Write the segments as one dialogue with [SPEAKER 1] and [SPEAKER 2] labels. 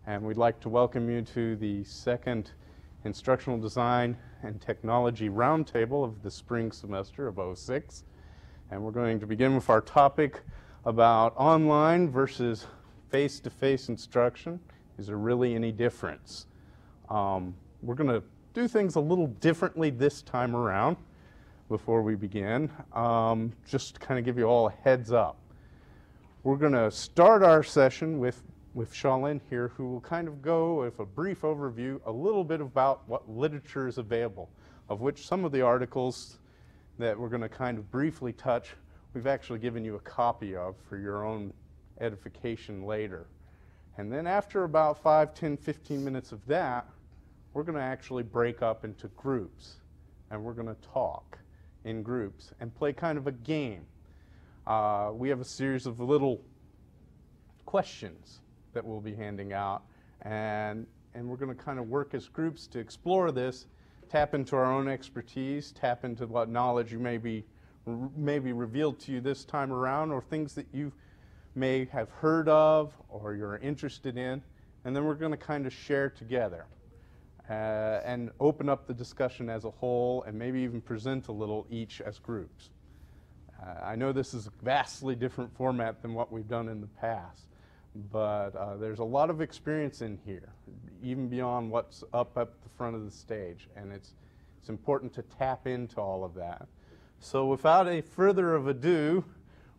[SPEAKER 1] and we'd like to welcome you to the second Instructional Design and Technology Roundtable of the spring semester of '06. And we're going to begin with our topic about online versus face-to-face instruction. Is there really any difference? We're going to do things a little differently this time around before we begin, just to kind of give you all a heads up. We're going to start our session with Shaolin here, who will kind of go with a brief overview, a little bit about what literature is available, of which some of the articles that we're going to kind of briefly touch, we've actually given you a copy of for your own edification later. And then after about 5, 10, 15 minutes of that, we're going to actually break up into groups, and we're going to talk in groups and play kind of a game. We have a series of little questions that we'll be handing out, and we're going to kind of work as groups to explore this, tap into our own expertise, tap into what knowledge you may be revealed to you this time around, or things that you may have heard of or you're interested in, and then we're going to kind of share together and open up the discussion as a whole, and maybe even present a little each as groups. I know this is a vastly different format than what we've done in the past, but there's a lot of experience in here, even beyond what's up at the front of the stage, and it's important to tap into all of that. So without a further ado,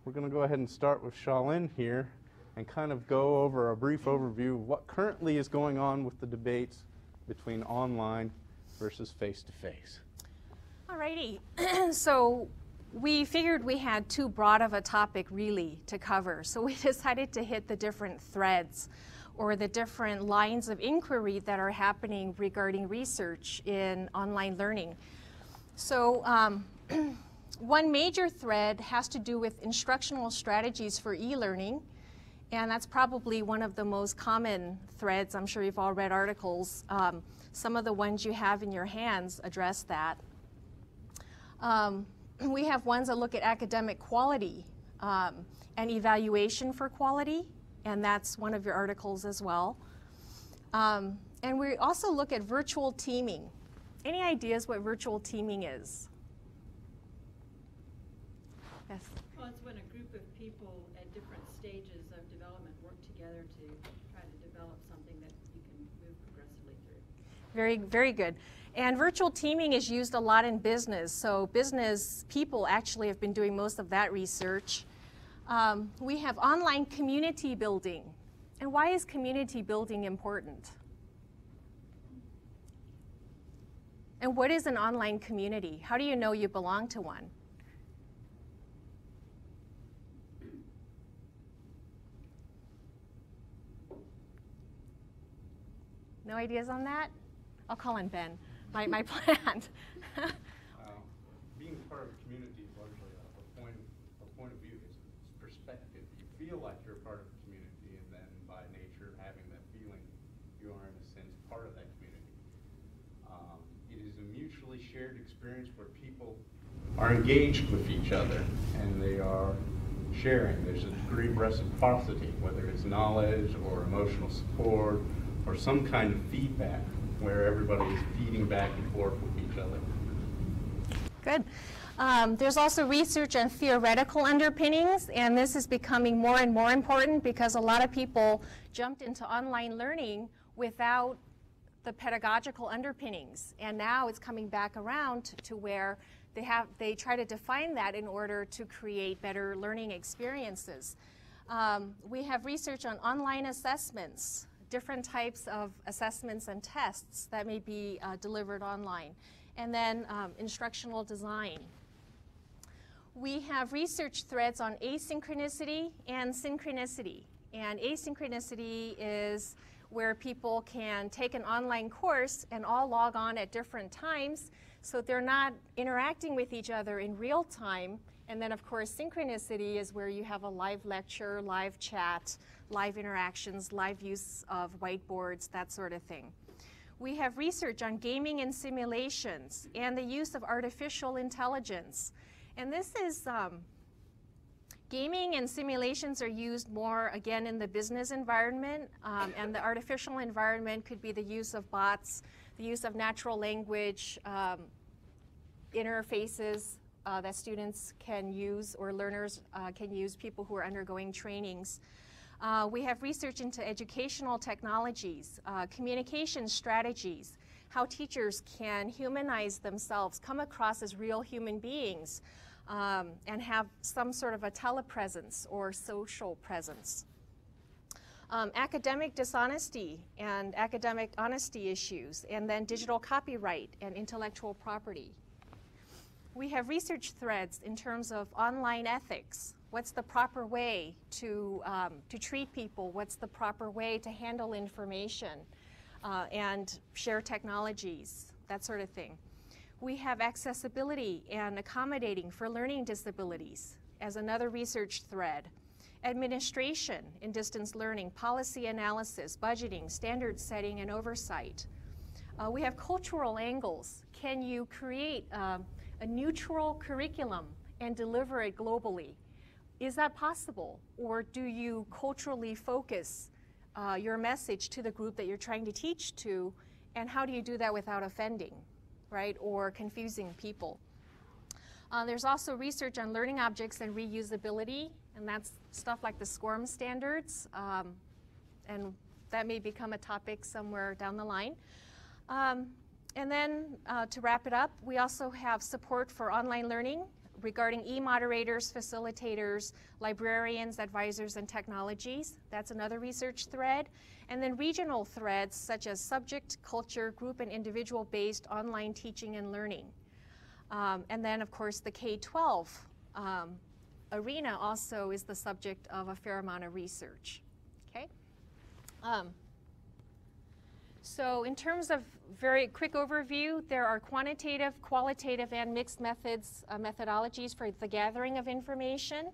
[SPEAKER 1] we're going to go ahead and start with Shaolin here and kind of go over a brief overview of what currently is going on with the debates between online versus face-to-face.
[SPEAKER 2] All righty. So we figured we had too broad of a topic really to cover, so we decided to hit the different threads or the different lines of inquiry that are happening regarding research in online learning. So one major thread has to do with instructional strategies for e-learning, and that's probably one of the most common threads. I'm sure you've all read articles. Some of the ones you have in your hands address that. We have ones that look at academic quality and evaluation for quality, and that's one of your articles as well. And we also look at virtual teaming. Any ideas what virtual teaming is? Yes?
[SPEAKER 3] Well, it's when a group of people at different stages of development work together to try to develop something that you can move progressively through.
[SPEAKER 2] Very, very good. And virtual teaming is used a lot in business. So business people actually have been doing most of that research. We have online community building. And why is community building important? And what is an online community? How do you know you belong to one? No ideas on that? I'll call on Ben, my plan.
[SPEAKER 1] Being part of a community is largely a point of view. It's perspective. You feel like you're a part of the community, and then by nature, having that feeling, you are in a sense part of that community. It is a mutually shared experience where people are engaged with each other, and they are sharing. There's a degree of reciprocity, whether it's knowledge or emotional support, or some kind of feedback where everybody is feeding back and forth with each other.
[SPEAKER 2] Good. There's also research on theoretical underpinnings, and this is becoming more and more important because a lot of people jumped into online learning without the pedagogical underpinnings, and now it's coming back around to where they try to define that in order to create better learning experiences. We have research on online assessments, different types of assessments and tests that may be delivered online, and then instructional design. We have research threads on asynchronicity and synchronicity. And asynchronicity is where people can take an online course and all log on at different times, so they're not interacting with each other in real time. And then, of course, synchronicity is where you have a live lecture, live chat, live interactions, live use of whiteboards, that sort of thing. We have research on gaming and simulations and the use of artificial intelligence. And this is Gaming and simulations are used more, again, in the business environment, and the artificial environment could be the use of bots, the use of natural language interfaces that students can use, or learners can use, people who are undergoing trainings. We have research into educational technologies, communication strategies, how teachers can humanize themselves, come across as real human beings, and have some sort of a telepresence or social presence. Academic dishonesty and academic honesty issues, and then digital copyright and intellectual property. We have research threads in terms of online ethics. What's the proper way to treat people? What's the proper way to handle information and share technologies, that sort of thing. We have accessibility and accommodating for learning disabilities as another research thread. Administration in distance learning, policy analysis, budgeting, standard setting, and oversight. We have cultural angles. Can you create a neutral curriculum and deliver it globally? Is that possible? Or do you culturally focus your message to the group that you're trying to teach to, and how do you do that without offending, right, or confusing people? There's also research on learning objects and reusability, and that's stuff like the SCORM standards, and that may become a topic somewhere down the line. And then to wrap it up, we also have support for online learning regarding e-moderators, facilitators, librarians, advisors, and technologies. That's another research thread. And then regional threads such as subject, culture, group, and individual-based online teaching and learning. And then, of course, the K-12 arena also is the subject of a fair amount of research. Okay? So in terms of very quick overview, there are quantitative, qualitative, and mixed methods, methodologies for the gathering of information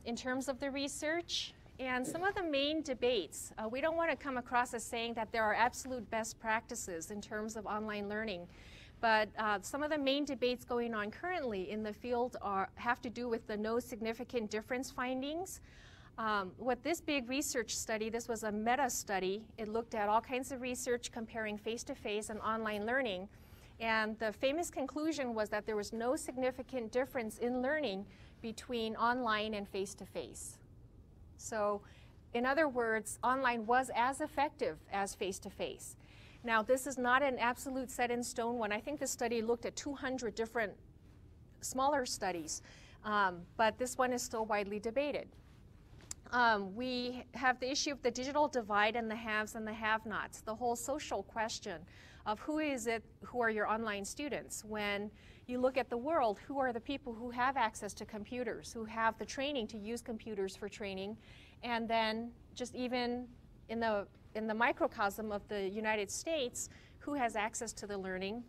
[SPEAKER 2] in terms of the research. And some of the main debates, we don't want to come across as saying that there are absolute best practices in terms of online learning. But some of the main debates going on currently in the field have to do with the no significant difference findings. What this big research study, this was a meta study. It looked at all kinds of research comparing face-to-face and online learning. And the famous conclusion was that there was no significant difference in learning between online and face-to-face. So in other words, online was as effective as face-to-face. Now, this is not an absolute set in stone one. I think this study looked at 200 different smaller studies, but this one is still widely debated. We have the issue of the digital divide and the haves and the have-nots, the whole social question of who are your online students. When you look at the world, who are the people who have access to computers, who have the training to use computers for training, and then just even in the microcosm of the United States, who has access to the learning.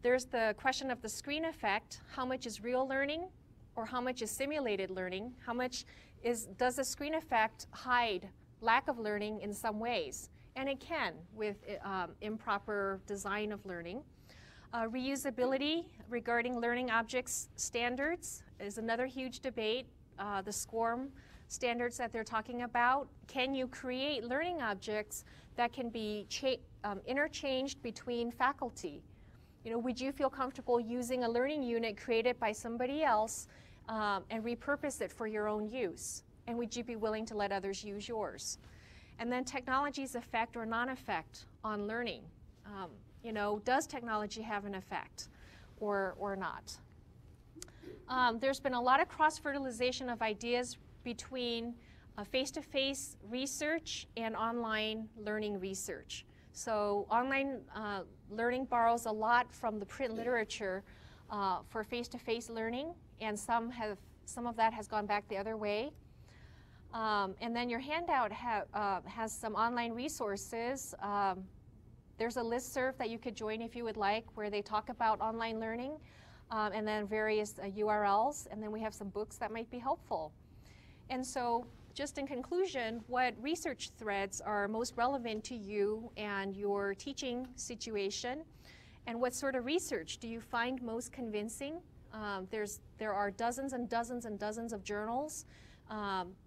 [SPEAKER 2] There's the question of the screen effect. How much is real learning, or how much is simulated learning? How much does the screen effect hide lack of learning in some ways? And it can with improper design of learning. Reusability regarding learning objects standards is another huge debate. The SCORM standards that they're talking about. Can you create learning objects that can be interchanged between faculty? You know, would you feel comfortable using a learning unit created by somebody else and repurpose it for your own use? And would you be willing to let others use yours? And then technology's effect or non-effect on learning. You know, does technology have an effect or not? There's been a lot of cross-fertilization of ideas between face-to-face research and online learning research. So online learning borrows a lot from the print literature for face-to-face learning, and some of that has gone back the other way. And then your handout has some online resources. There's a listserv that you could join if you would like, where they talk about online learning, and then various URLs, and then we have some books that might be helpful. And so, just in conclusion, what research threads are most relevant to you and your teaching situation? And what sort of research do you find most convincing There are dozens and dozens and dozens of journals.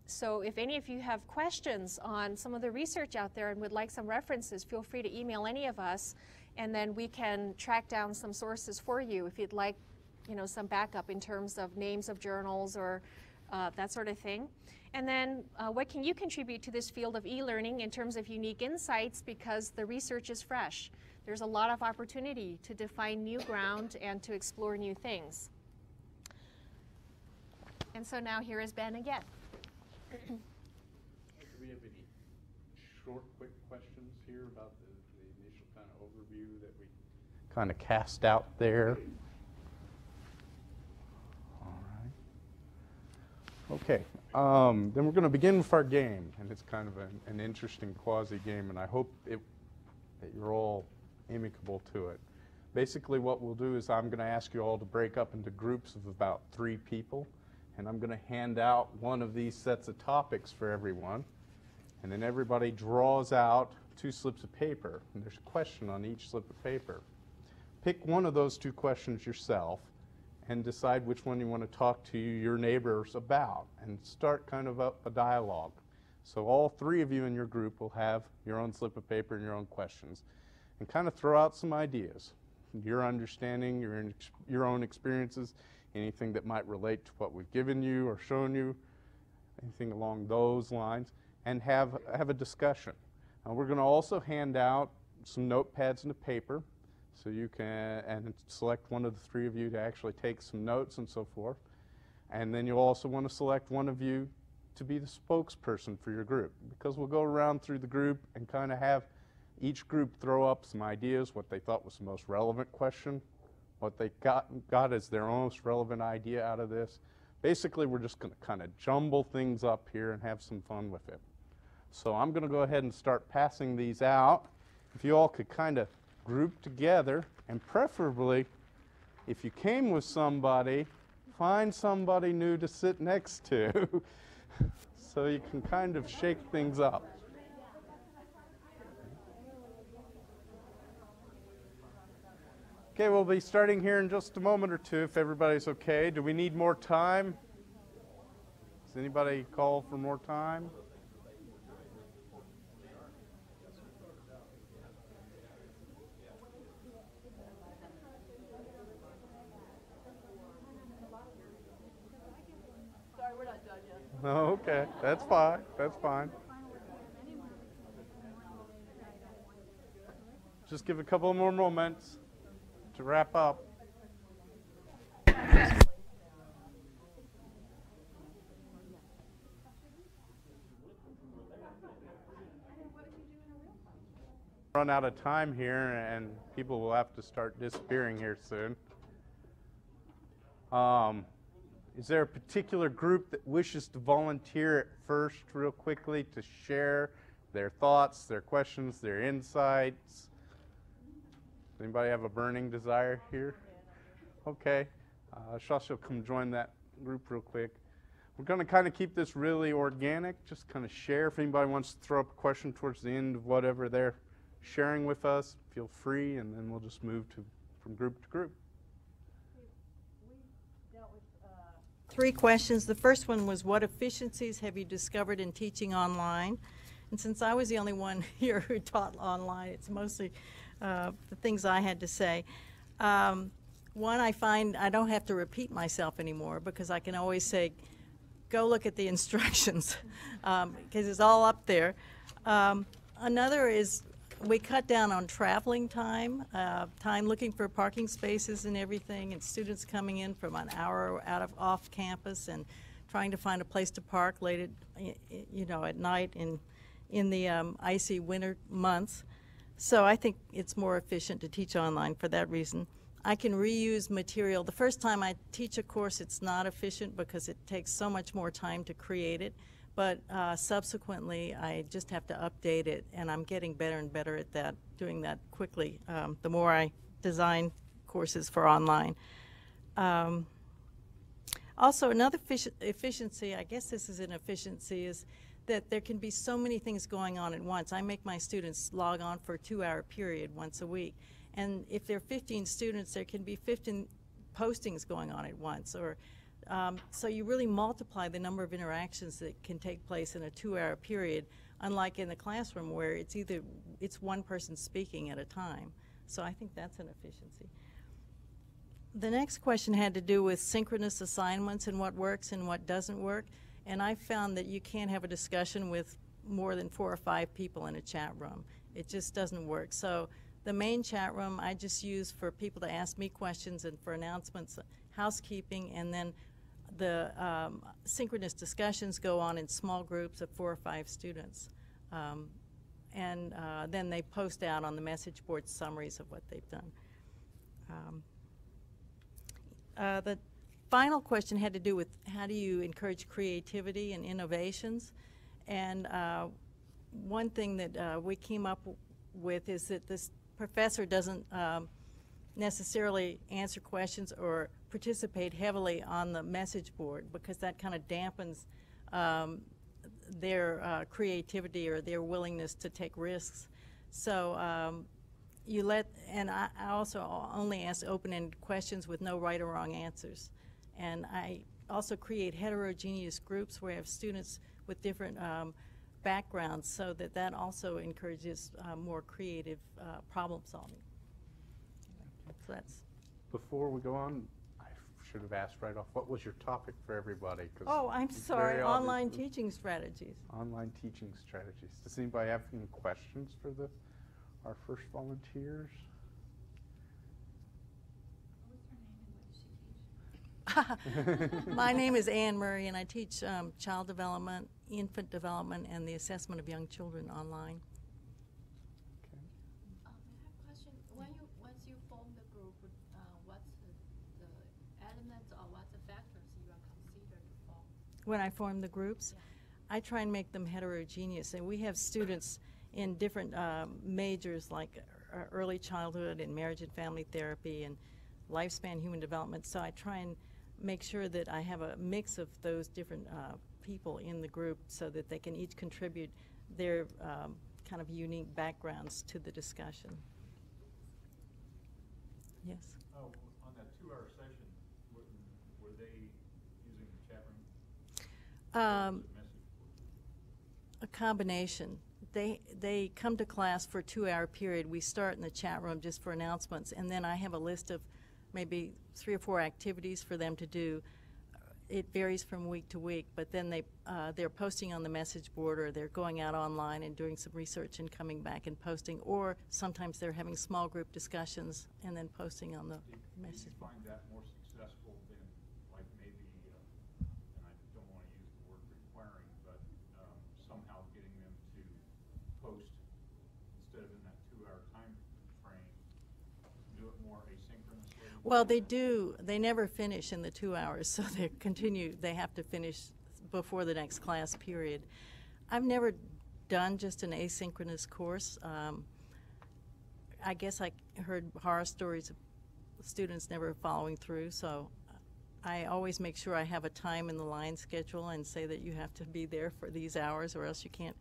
[SPEAKER 2] So if any of you have questions on some of the research out there and would like some references, feel free to email any of us, and then we can track down some sources for you if you'd like, you know, some backup in terms of names of journals or that sort of thing. And then what can you contribute to this field of e-learning in terms of unique insights, because the research is fresh. There's a lot of opportunity to define new ground and to explore new things. And so now here is Ben again.
[SPEAKER 1] Do we have any short, quick questions here about the initial kind of overview that we kind of cast out there? All right. Okay. Then we're going to begin with our game, and it's kind of an interesting quasi-game, and I hope that you're all amicable to it. Basically what we'll do is I'm going to ask you all to break up into groups of about 3 people, and I'm going to hand out one of these sets of topics for everyone, and then everybody draws out 2 slips of paper, and there's a question on each slip of paper. Pick one of those 2 questions yourself and decide which one you want to talk to your neighbors about, and start kind of a dialogue. So all 3 of you in your group will have your own slip of paper and your own questions, and kind of throw out some ideas, your understanding, your own experiences, anything that might relate to what we've given you or shown you, anything along those lines, and have a discussion. We're going to also hand out some notepads and a paper, so you can, and select one of the 3 of you to actually take some notes and so forth. And then you'll also want to select one of you to be the spokesperson for your group, because we'll go around through the group and kind of have each group throw up some ideas, what they thought was the most relevant question, what they got as their most relevant idea out of this. Basically, we're just going to kind of jumble things up here and have some fun with it. So I'm going to go ahead and start passing these out. If you all could kind of group together, and preferably, if you came with somebody, find somebody new to sit next to so you can kind of shake things up. Okay, we'll be starting here in just a moment or 2 if everybody's okay. Do we need more time? Does anybody call for more time?
[SPEAKER 3] Sorry, we're not done yet.
[SPEAKER 1] Oh, okay, that's fine, that's fine. Just give a couple more moments to wrap up. Run out of time here, and people will have to start disappearing here soon. Is there a particular group that wishes to volunteer at first real quickly to share their thoughts, their questions, their insights? Anybody have a burning desire here? Okay. Shasha, come join that group real quick. We're going to kind of keep this really organic, just kind of share. If anybody wants to throw up a question towards the end of whatever they're sharing with us, feel free, and then we'll just move from group to group.
[SPEAKER 4] We dealt with 3 questions. The first one was, what efficiencies have you discovered in teaching online? And since I was the only one here who taught online, it's mostly the things I had to say. One, I find I don't have to repeat myself anymore, because I can always say, go look at the instructions, because it's all up there. Another is, we cut down on traveling time, time looking for parking spaces and everything, and students coming in from an hour off campus and trying to find a place to park late at night in the icy winter months. So I think it's more efficient to teach online for that reason. I can reuse material. The first time I teach a course, it's not efficient because it takes so much more time to create it. But subsequently, I just have to update it, and I'm getting better and better at that, doing that quickly, the more I design courses for online. Also, another efficiency, I guess this is an efficiency, is that there can be so many things going on at once. I make my students log on for a 2-hour period once a week. And if there are 15 students, there can be 15 postings going on at once, or so you really multiply the number of interactions that can take place in a 2-hour period, unlike in the classroom where it's one person speaking at a time. So I think that's an efficiency. The next question had to do with synchronous assignments and what works and what doesn't work. And I found that you can't have a discussion with more than 4 or 5 people in a chat room. It just doesn't work. So the main chat room I just use for people to ask me questions and for announcements, housekeeping, and then the synchronous discussions go on in small groups of 4 or 5 students. And then they post out on the message board summaries of what they've done. The final question had to do with how do you encourage creativity and innovations. And one thing that we came up with is that this professor doesn't necessarily answer questions or participate heavily on the message board, because that kind of dampens their creativity or their willingness to take risks. So you let, and I also only ask open-ended questions with no right or wrong answers. And I also create heterogeneous groups where I have students with different backgrounds, so that also encourages more creative problem solving. So that's.
[SPEAKER 1] Before we go on, I should have asked right off, what was your topic for everybody? 'Cause
[SPEAKER 4] Oh, I'm
[SPEAKER 1] it's
[SPEAKER 4] sorry,
[SPEAKER 1] very
[SPEAKER 4] online
[SPEAKER 1] obvious.
[SPEAKER 4] teaching strategies.
[SPEAKER 1] Online teaching strategies. Does anybody have any questions for our first volunteers?
[SPEAKER 4] My name is Anne Murray, and I teach child development, infant development, and the assessment of young children online.
[SPEAKER 1] Okay.
[SPEAKER 5] I have a question. Once you form the group, what's the elements or what's the factors you are considered to form?
[SPEAKER 4] When I form the groups, I try and make them heterogeneous, and we have students in different majors like early childhood and marriage and family therapy and lifespan human development. So I try and make sure that I have a mix of those different people in the group so that they can each contribute their kind of unique backgrounds to the discussion. Yes?
[SPEAKER 6] Oh, on that 2-hour session, were they using the chat room?
[SPEAKER 4] A combination. They come to class for a 2-hour period. We start in the chat room just for announcements, and then I have a list of maybe 3 or 4 activities for them to do. It varies from week to week, but then they're posting on the message board, or they're going out online and doing some research and coming back and posting, or sometimes they're having small group discussions and then posting on the message
[SPEAKER 6] Do you
[SPEAKER 4] board.
[SPEAKER 6] find that more successful than, like, maybe, and I don't want to use the word requiring, but somehow getting them to post instead of in that 2-hour time frame, do it more asynchronously?
[SPEAKER 4] Well, they do. They never finish in the 2 hours, so they have to finish before the next class period. I've never done just an asynchronous course. I guess I heard horror stories of students never following through, so I always make sure I have a time in the line schedule and say that you have to be there for these hours or else you can't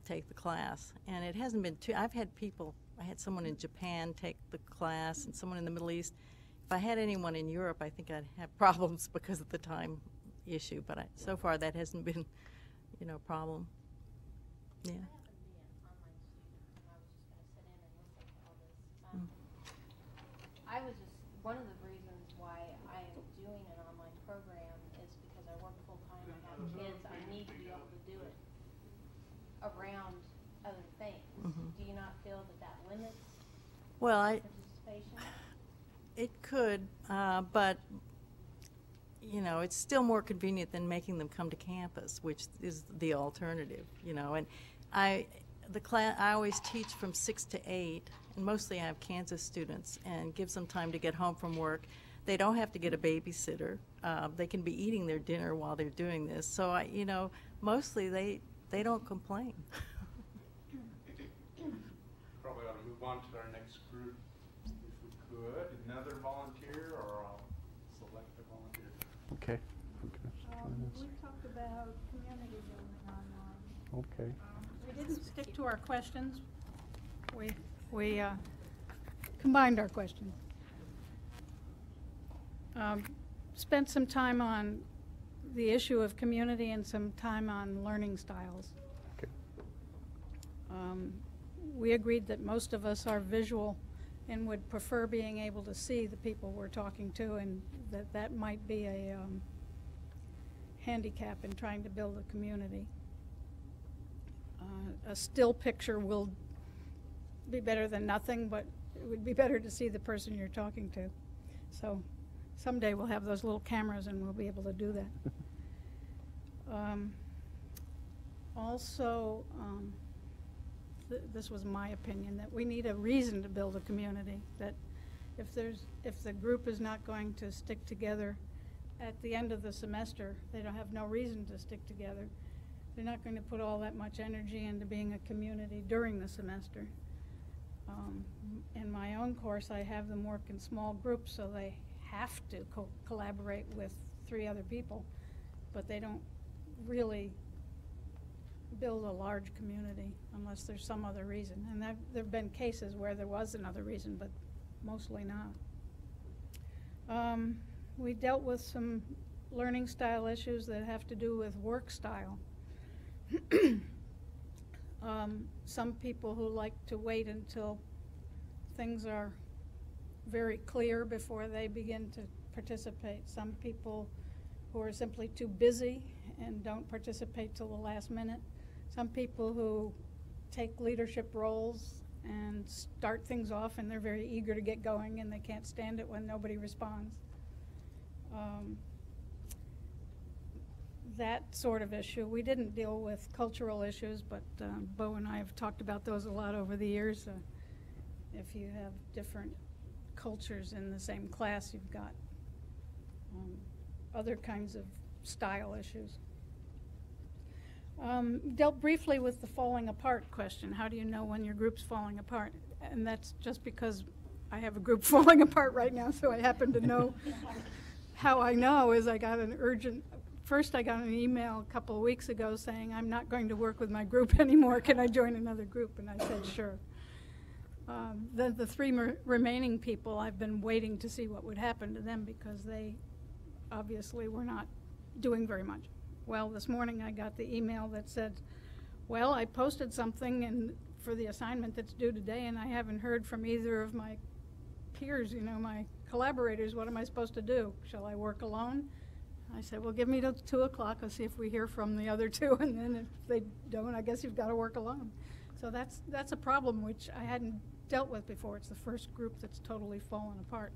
[SPEAKER 4] take the class. And it hasn't been too, I had someone in Japan take the class and someone in the Middle East. If I had anyone in Europe, I think I'd have problems because of the time issue, but so far that hasn't been, a problem. Yeah.
[SPEAKER 5] I was just, one of the reasons why I am doing an online program is because I work full-time, I have kids, I need to be able to do it around other things. Do you not feel that limits
[SPEAKER 4] Well,
[SPEAKER 5] participation?
[SPEAKER 4] it could, but it's still more convenient than making them come to campus, which is the alternative, and I always teach from 6 to 8, and mostly I have Kansas students, and gives them time to get home from work. They don't have to get a babysitter. They can be eating their dinner while they're doing this. So mostly they don't complain.
[SPEAKER 1] Probably ought to move on to our next group if we could. Another volunteer, or I'll select a volunteer. Okay.
[SPEAKER 7] We talked about community building online.
[SPEAKER 1] Okay.
[SPEAKER 7] We didn't stick to our questions. We combined our questions. spent some time on the issue of community and some time on learning styles.
[SPEAKER 1] Okay.
[SPEAKER 7] We agreed that most of us are visual and would prefer being able to see the people we're talking to, and that might be a handicap in trying to build a community. A still picture will be better than nothing, but it would be better to see the person you're talking to. So someday we'll have those little cameras and we'll be able to do that. Also, this was my opinion, that we need a reason to build a community, that if the group is not going to stick together at the end of the semester, they don't have no reason to stick together. They're not going to put all that much energy into being a community during the semester. In my own course, I have them work in small groups, so they have to collaborate with 3 other people, but they don't really build a large community unless there's some other reason. And there have been cases where there was another reason, but mostly not. We dealt with some learning style issues that have to do with work style. Some people who like to wait until things are very clear before they begin to participate. Some people who are simply too busy and don't participate till the last minute. Some people who take leadership roles and start things off and they're very eager to get going and they can't stand it when nobody responds. That sort of issue. We didn't deal with cultural issues, but Bo and I have talked about those a lot over the years. If you have different cultures in the same class, you've got other kinds of style issues. Dealt briefly with the falling apart question. How do you know when your group's falling apart? And that's just because I have a group falling apart right now, so I happen to know. How I know is I got an urgent, first I got an email a couple of weeks ago saying, I'm not going to work with my group anymore, can I join another group? And I said, sure. The 3 remaining people, I've been waiting to see what would happen to them because they obviously were not doing very much. Well, this morning I got the email that said, well, I posted something for the assignment that's due today and I haven't heard from either of my peers, you know, my collaborators. What am I supposed to do? Shall I work alone? I said, well, give me till 2 o'clock. I'll see if we hear from the other 2, and then if they don't, I guess you've got to work alone. So that's a problem which I hadn't dealt with before. It's the first group that's totally fallen apart.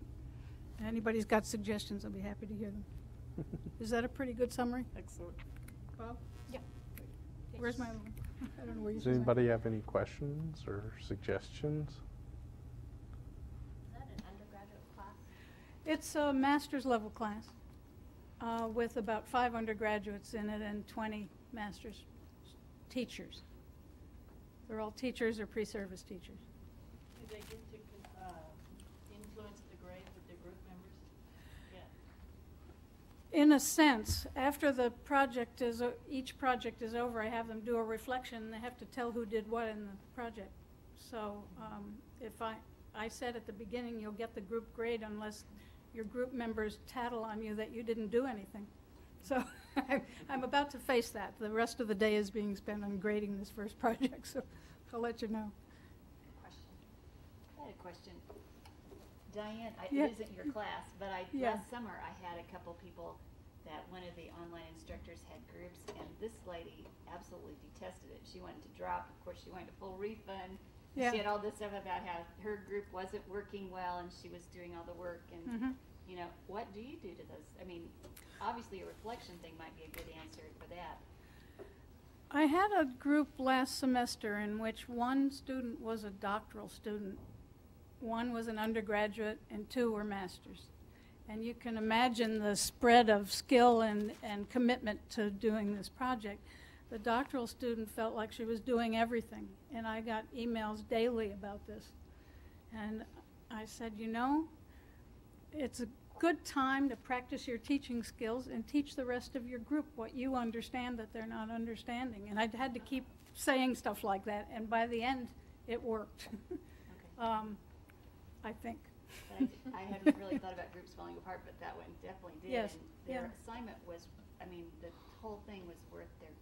[SPEAKER 7] Anybody's got suggestions, I'll be happy to hear them. Is that a pretty good summary? Excellent. Bob? Yeah. Where's my, I don't know where you
[SPEAKER 1] Does anybody have any questions or suggestions?
[SPEAKER 5] Is that an undergraduate class?
[SPEAKER 7] It's a master's level class with about 5 undergraduates in it and 20 master's teachers. They're all teachers or pre-service teachers.
[SPEAKER 4] Do they get to influence the grade with their group members? Yeah.
[SPEAKER 7] In a sense, after the project each project is over, I have them do a reflection and they have to tell who did what in the project. So if I said at the beginning, you'll get the group grade unless your group members tattle on you that you didn't do anything. So I'm about to face that. The rest of the day is being spent on grading this first project, so I'll let you know.
[SPEAKER 8] I had a question. Diane,
[SPEAKER 7] Yeah.
[SPEAKER 8] it isn't your class, but
[SPEAKER 7] Yeah.
[SPEAKER 8] last summer I had a couple people that one of the online instructors had groups, and this lady absolutely detested it. She wanted to drop. Of course, she wanted a full refund.
[SPEAKER 7] Yeah.
[SPEAKER 8] She had all this stuff about how her group wasn't working well, and she was doing all the work. And you know, what do you do to those? I mean, obviously a reflection thing might be a good answer for that.
[SPEAKER 7] I had a group last semester in which 1 student was a doctoral student, 1 was an undergraduate, and 2 were masters. And you can imagine the spread of skill and commitment to doing this project. The doctoral student felt like she was doing everything, and I got emails daily about this. And I said, you know, it's a good time to practice your teaching skills and teach the rest of your group what you understand that they're not understanding. And I had to keep saying stuff like that, and by the end, it worked. I think.
[SPEAKER 8] But I hadn't really thought about groups falling apart, but that one definitely did.
[SPEAKER 7] Yes,
[SPEAKER 8] And their
[SPEAKER 7] yeah.
[SPEAKER 8] assignment was, I mean, the whole thing was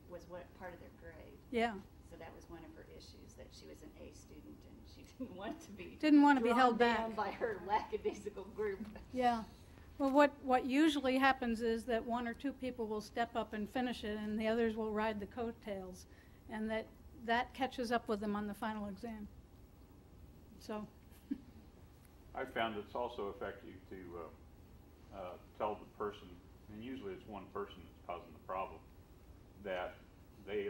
[SPEAKER 8] was what part of their grade.
[SPEAKER 7] Yeah.
[SPEAKER 8] So that was one of her issues, that she was an A student and she didn't want to be
[SPEAKER 7] Be held
[SPEAKER 8] drawn
[SPEAKER 7] back.
[SPEAKER 8] down by her lackadaisical group.
[SPEAKER 7] Yeah. Well, what usually happens is that one or two people will step up and finish it, and the others will ride the coattails, and that catches up with them on the final exam. So.
[SPEAKER 6] I found it's also effective to tell the person, and usually it's one person that's causing the problem, that they,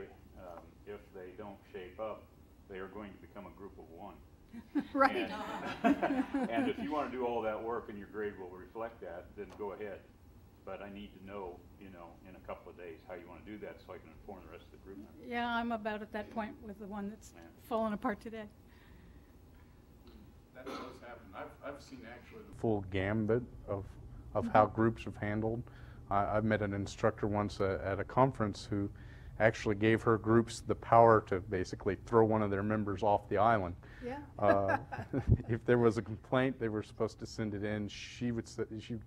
[SPEAKER 6] if they don't shape up, they are going to become a group of one.
[SPEAKER 7] Right.
[SPEAKER 6] And if you want to do all that work and your grade will reflect that, then go ahead. But I need to know, in a couple of days how you want to do that so I can inform the rest of the group members.
[SPEAKER 7] Yeah, I'm about at that point with the one that's
[SPEAKER 6] Yeah.
[SPEAKER 7] fallen apart today.
[SPEAKER 1] That does happen. I've seen actually the full gambit of how groups have handled. I've met an instructor once at a conference who actually gave her groups the power to basically throw one of their members off the island.
[SPEAKER 7] Yeah.
[SPEAKER 1] If there was a complaint, they were supposed to send it in. She would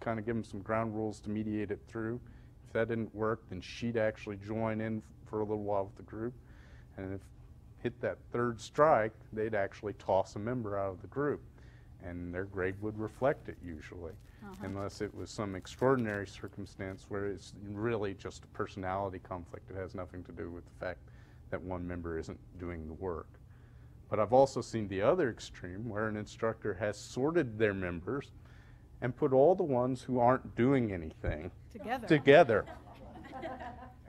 [SPEAKER 1] kind of give them some ground rules to mediate it through. If that didn't work, then she'd actually join in for a little while with the group. And if hit that third strike, they'd actually toss a member out of the group. And their grade would reflect it usually, unless it was some extraordinary circumstance where it's really just a personality conflict. It has nothing to do with the fact that one member isn't doing the work. But I've also seen the other extreme where an instructor has sorted their members and put all the ones who aren't doing anything together.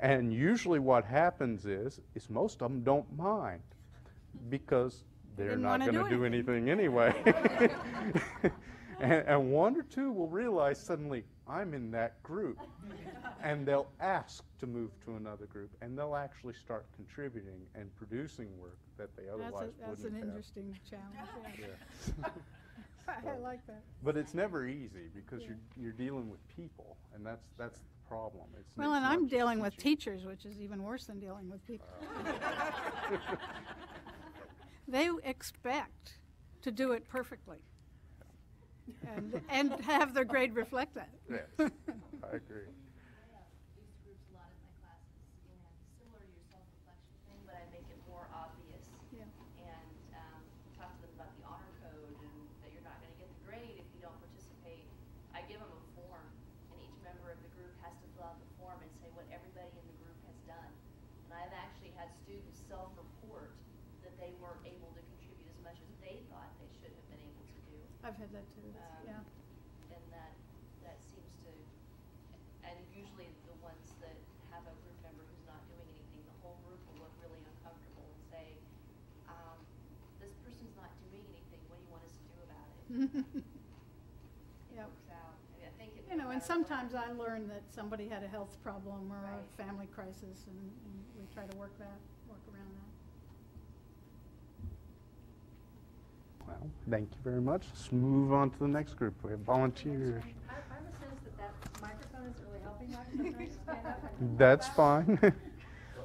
[SPEAKER 1] And usually what happens is most of them don't mind because they're not going to do anything anyway. and one or two will realize suddenly, I'm in that group. And they'll ask to move to another group, and they'll actually start contributing and producing work that they otherwise wouldn't have.
[SPEAKER 7] That's an interesting challenge.
[SPEAKER 1] Yeah.
[SPEAKER 7] I like that.
[SPEAKER 1] But it's never easy because you're dealing with people, and that's the problem.
[SPEAKER 7] Well, and
[SPEAKER 1] it's
[SPEAKER 7] I'm
[SPEAKER 1] not
[SPEAKER 7] dealing
[SPEAKER 1] just
[SPEAKER 7] with
[SPEAKER 1] teaching.
[SPEAKER 7] teachers, which is even worse than dealing with people. They expect to do it perfectly and have their grade reflect that.
[SPEAKER 1] Yes, I agree.
[SPEAKER 5] These groups a lot in my classes, and similar to your self-reflection thing, but I make it more obvious.
[SPEAKER 7] Yeah.
[SPEAKER 5] And talk to them about the honor code and that you're not going to get the grade if you don't participate. I give them a form, and each member of the group has to fill out the form and say what everybody in the group has done. And I've actually had students self-report that they weren't able to contribute as much as they thought they should have been able to do.
[SPEAKER 7] I've had that too. Yeah.
[SPEAKER 5] And that seems to, and usually the ones that have a group member who's not doing anything, the whole group will look really uncomfortable and say, this person's not doing anything, what do you want us to do about it? It
[SPEAKER 7] Yep.
[SPEAKER 5] works out. I mean, I think it
[SPEAKER 7] You know,
[SPEAKER 5] no
[SPEAKER 7] and
[SPEAKER 5] matter
[SPEAKER 7] sometimes
[SPEAKER 5] what-
[SPEAKER 7] I learn that somebody had a health problem or
[SPEAKER 5] Right.
[SPEAKER 7] a family crisis, and we try to work around that.
[SPEAKER 1] Well, thank you very much. Let's move on to the next group. We have volunteers.
[SPEAKER 3] I have a sense that microphone isn't really helping much. I'm trying to stand up and-
[SPEAKER 1] That's fine.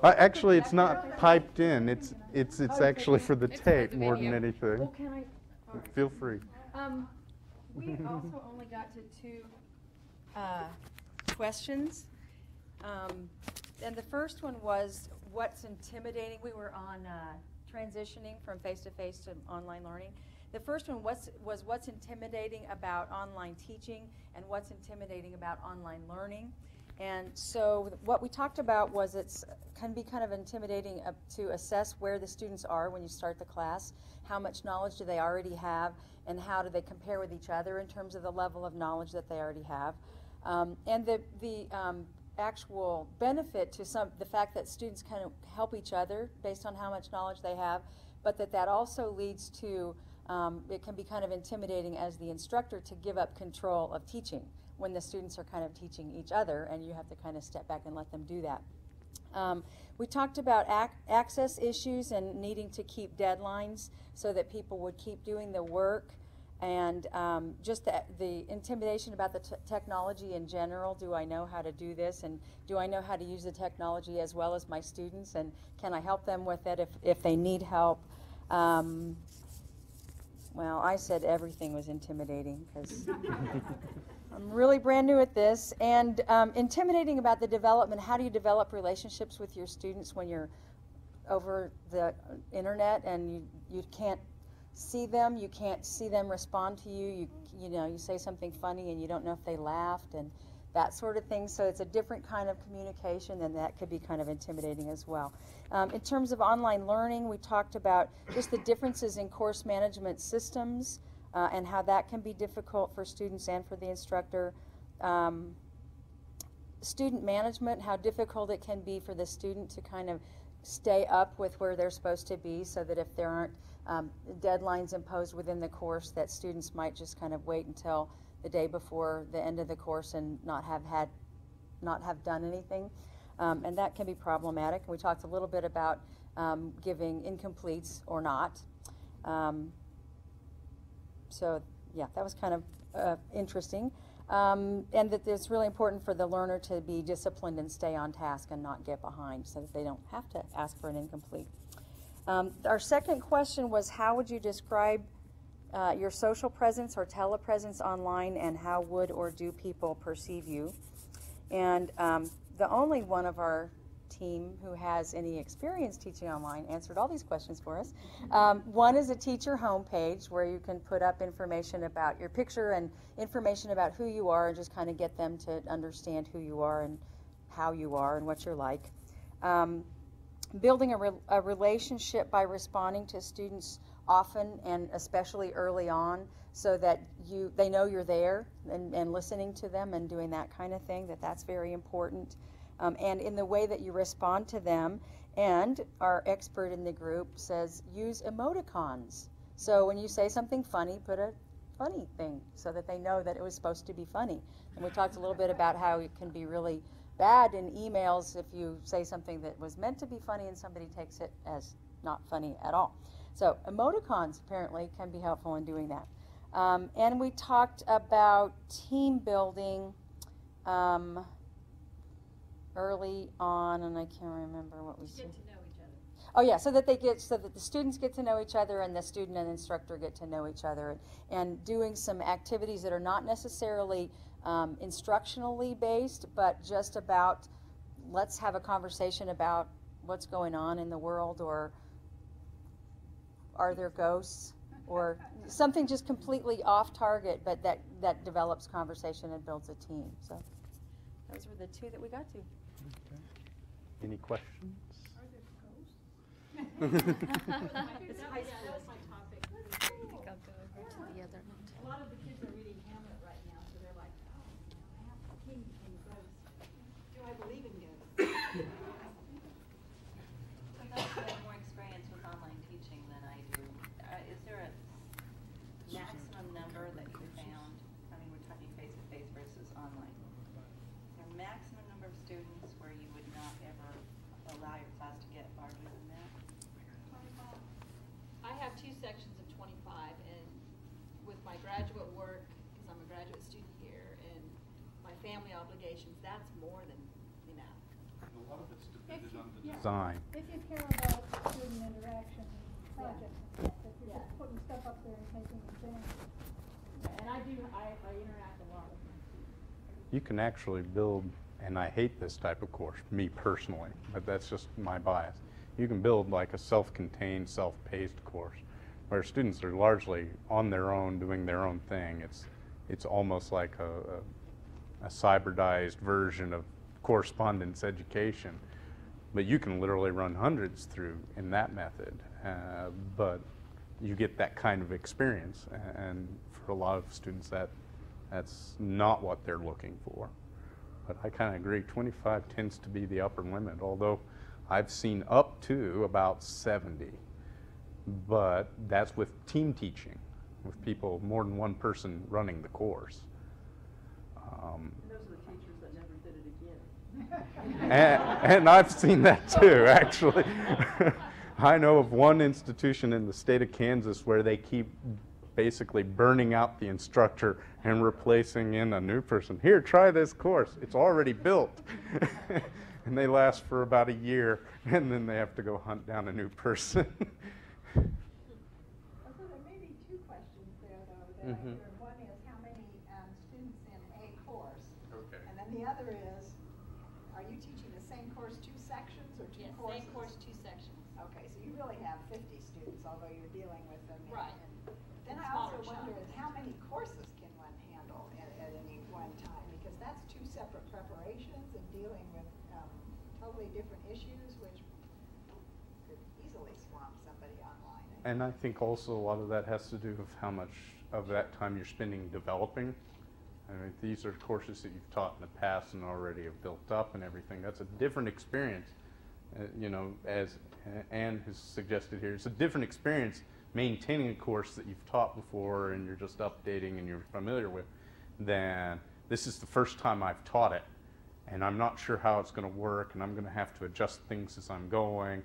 [SPEAKER 1] Actually, it's not piped in. It's actually for the tape more than anything.
[SPEAKER 3] Oh, can I? All right.
[SPEAKER 1] Feel free.
[SPEAKER 3] We also only got to two questions. And the first one was, what's intimidating? We were on transitioning from face-to-face to online learning. The first one was what's intimidating about online teaching and what's intimidating about online learning. And so what we talked about was can be kind of intimidating to assess where the students are when you start the class, how much knowledge do they already have, and how do they compare with each other in terms of the level of knowledge that they already have. And the actual benefit to the fact that students kind of help each other based on how much knowledge they have, but that also leads to, it can be kind of intimidating as the instructor to give up control of teaching when the students are kind of teaching each other, and you have to kind of step back and let them do that. We talked about access issues and needing to keep deadlines so that people would keep doing the work, and just the intimidation about the technology in general. Do I know how to do this, and do I know how to use the technology as well as my students, and can I help them with it if they need help? Well, I said everything was intimidating because I'm really brand new at this. And intimidating about the development, how do you develop relationships with your students when you're over the internet and you can't see them, you can't see them respond to you, you say something funny and you don't know if they laughed and that sort of thing. So it's a different kind of communication, and that could be kind of intimidating as well. In terms of online learning, we talked about just the differences in course management systems and how that can be difficult for students and for the instructor. Student management, how difficult it can be for the student to kind of stay up with where they're supposed to be, so that if there aren't deadlines imposed within the course, that students might just kind of wait until the day before the end of the course and not have done anything. And that can be problematic. We talked a little bit about giving incompletes or not. So yeah, that was kind of interesting. And that it's really important for the learner to be disciplined and stay on task and not get behind, so that they don't have to ask for an incomplete. Our second question was, how would you describe your social presence or telepresence online, and how would or do people perceive you? And the only one of our team who has any experience teaching online answered all these questions for us. One is a teacher homepage where you can put up information about your picture and information about who you are, and just kind of get them to understand who you are and how you are and what you're like. Building a relationship by responding to students often and especially early on, so that they know you're there, and listening to them and doing that kind of thing, that's very important. And in the way that you respond to them. And our expert in the group says use emoticons. So when you say something funny, put a funny thing so that they know that it was supposed to be funny. And we talked a little bit about how it can be really bad in emails if you say something that was meant to be funny and somebody takes it as not funny at all. So emoticons apparently can be helpful in doing that. And we talked about team building early on, and I can't remember what we said.
[SPEAKER 4] Get to know each other.
[SPEAKER 3] Oh yeah, so that the students get to know each other, and the student and instructor get to know each other, and doing some activities that are not necessarily instructionally based, but just about, let's have a conversation about what's going on in the world, or are there ghosts, or something just completely off target, but that develops conversation and builds a team. So those were the two that we got to.
[SPEAKER 1] Okay. Any questions?
[SPEAKER 7] Are there ghosts?
[SPEAKER 8] That was my topic.
[SPEAKER 2] I think I'll go over to the other one.
[SPEAKER 4] A lot of the kids are reading Hamlet right now, so they're like, oh, I have a king and ghosts. Do I believe in ghosts?
[SPEAKER 8] Sometimes you have more experience with online teaching than I do. Is there a maximum number that you found? I mean, we're talking face-to-face versus online. Is there a maximum number of students where you would not ever allow your class to get larger than that?
[SPEAKER 9] 25. I have two sections of 25, and with my graduate work, because I'm a graduate student here, and my family obligations, that's more than enough.
[SPEAKER 6] A lot of it's dependent on the
[SPEAKER 1] Design.
[SPEAKER 7] If you care about student interaction and projects and stuff, if you're just putting stuff up there and taking it down.
[SPEAKER 9] And I interact a lot with my students.
[SPEAKER 1] You can actually build, and I hate this type of course, me personally, but that's just my bias. You can build like a self-contained, self-paced course where students are largely on their own, doing their own thing. It's almost like a cyberdized version of correspondence education. But you can literally run hundreds through in that method, but you get that kind of experience, and for a lot of students that's not what they're looking for. But I kind of agree, 25 tends to be the upper limit, although I've seen up to about 70. But that's with team teaching, with people, more than one person running the course.
[SPEAKER 10] Those are the teachers that never did it again.
[SPEAKER 1] And I've seen that too, actually. I know of one institution in the state of Kansas where they keep basically burning out the instructor and replacing in a new person. Here, try this course. It's already built. And they last for about a year, and then they have to go hunt down a new person.
[SPEAKER 7] So there may be two questions.
[SPEAKER 11] right
[SPEAKER 1] Mhm.
[SPEAKER 11] here. One is how many students in a course.
[SPEAKER 1] Okay.
[SPEAKER 11] And then the other is, are you teaching the same course, 2 sections or 2
[SPEAKER 9] Yes,
[SPEAKER 11] courses?
[SPEAKER 9] same course, 2 sections.
[SPEAKER 11] Okay, so you really have 50 students, although you're dealing with them.
[SPEAKER 9] Right.
[SPEAKER 11] Then
[SPEAKER 9] In
[SPEAKER 11] I also
[SPEAKER 9] smaller
[SPEAKER 11] wonder
[SPEAKER 9] chunks.
[SPEAKER 11] is how many courses can one handle at any one time? Because that's 2 separate preparations and dealing with totally different issues, which could easily swamp somebody online.
[SPEAKER 1] And I think also a lot of that has to do with how much of that time you're spending developing. I mean, these are courses that you've taught in the past and already have built up and everything. That's a different experience. You know, as Anne has suggested here, it's a different experience maintaining a course that you've taught before and you're just updating and you're familiar with, than this is the first time I've taught it and I'm not sure how it's going to work and I'm going to have to adjust things as I'm going,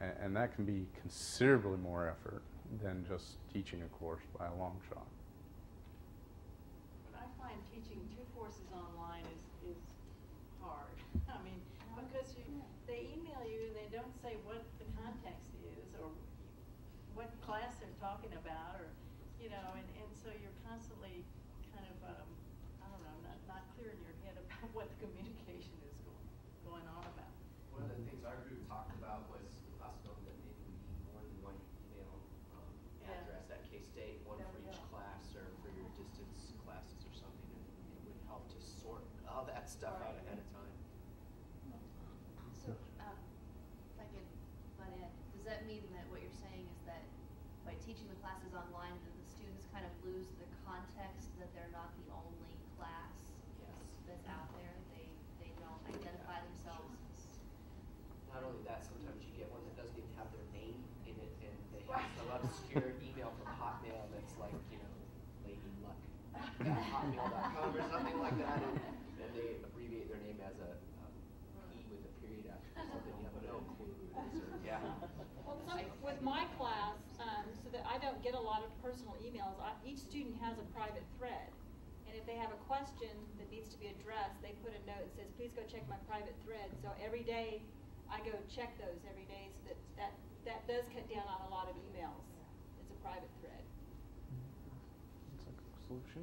[SPEAKER 1] and that can be considerably more effort than just teaching a course by a long shot.
[SPEAKER 10] But I find teaching 2 courses online is hard. I mean, because they email you and they don't say what the context is or what class they're talking about, or, you know, and so you're constantly kind of, I don't know, not clear in your head about what the communication is going on about.
[SPEAKER 12] One of the things our group talked about was the possibility that maybe we need more than one email address at K-State, one for each class or for your distance classes or something, and it would help to sort all that stuff out ahead of time.
[SPEAKER 5] So, if I could butt in, does that mean that what you're saying is that by teaching the classes online, that the students kind of lose the context that they're not the only class that's out there? They don't identify themselves as...
[SPEAKER 12] Not only that, sometimes you get one that doesn't even have their name in it, and they have some obscure email from Hotmail that's like, you know, Lady Luck hotmail.com or something like that, and they abbreviate their name as a E with a period after something. You have no clue who it is. Or, yeah.
[SPEAKER 9] Well, with my class, so that I don't get a lot of personal emails, each student has a private thread. And if they have a question that needs to be addressed, they put a note that says, please go check my private thread. So every day, I go check those every day, so that does cut down on a lot of emails. It's a private thread.
[SPEAKER 1] Looks like a solution.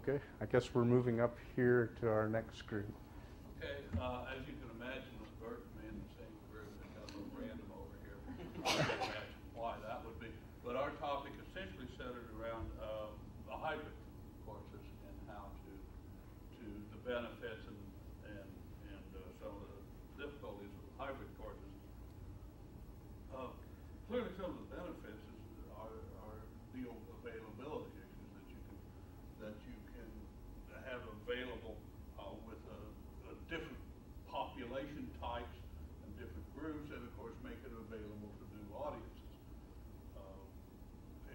[SPEAKER 1] Okay, I guess we're moving up here to our next group.
[SPEAKER 13] Okay, as you can imagine, with Bert and me in the same group, and got a little random over here. I can imagine why that would be. But our topic essentially centered around the hybrid courses and how to the benefits and some of the difficulties of hybrid courses. Clearly, some of the benefits are the availability issues that you can have available with a different population types and different groups, and of course make it available to new audiences.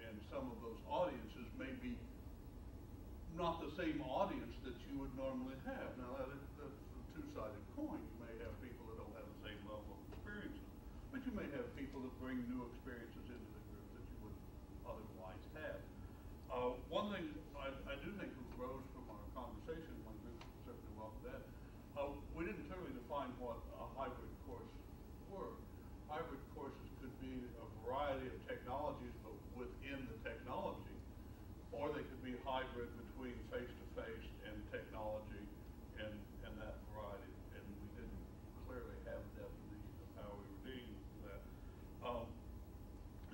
[SPEAKER 13] And some of those audiences may be not the same audience that you would normally have. Now that's a two-sided coin. You may have people that don't have the same level of experiences, but you may have people that bring new experiences into the group that you wouldn't otherwise have. One thing I do think arose from our conversation, my group certainly welcome that, we didn't clearly define what a hybrid course were. Hybrid courses could be a variety of technologies, but within the technology, or they could be hybrid between face-to-face and technology and that variety, and we didn't clearly have a definition of how we were dealing with that.